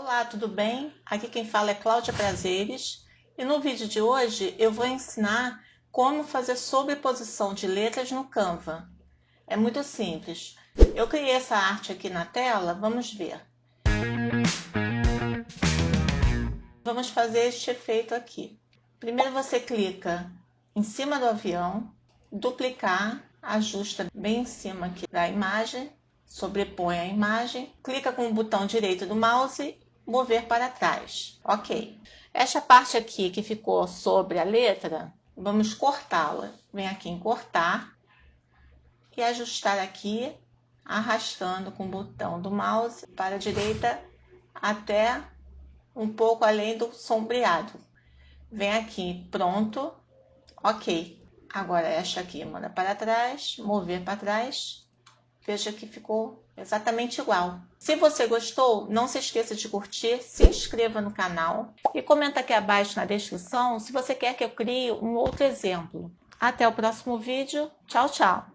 Olá, tudo bem? Aqui quem fala é Cláudia Prazeres e no vídeo de hoje eu vou ensinar como fazer sobreposição de letras no Canva. É muito simples. Eu criei essa arte aqui na tela, vamos ver. Vamos fazer este efeito aqui. Primeiro você clica em cima do avião, duplicar, ajusta bem em cima aqui da imagem, sobrepõe a imagem, clica com o botão direito do mouse, mover para trás. Ok. Esta parte aqui que ficou sobre a letra, vamos cortá-la. Vem aqui em cortar e ajustar aqui, arrastando com o botão do mouse para a direita até um pouco além do sombreado. Vem aqui, pronto, ok. Agora esta aqui manda para trás, mover para trás. Veja que ficou exatamente igual. Se você gostou, não se esqueça de curtir, se inscreva no canal e comenta aqui abaixo na descrição se você quer que eu crie um outro exemplo. Até o próximo vídeo. Tchau, tchau!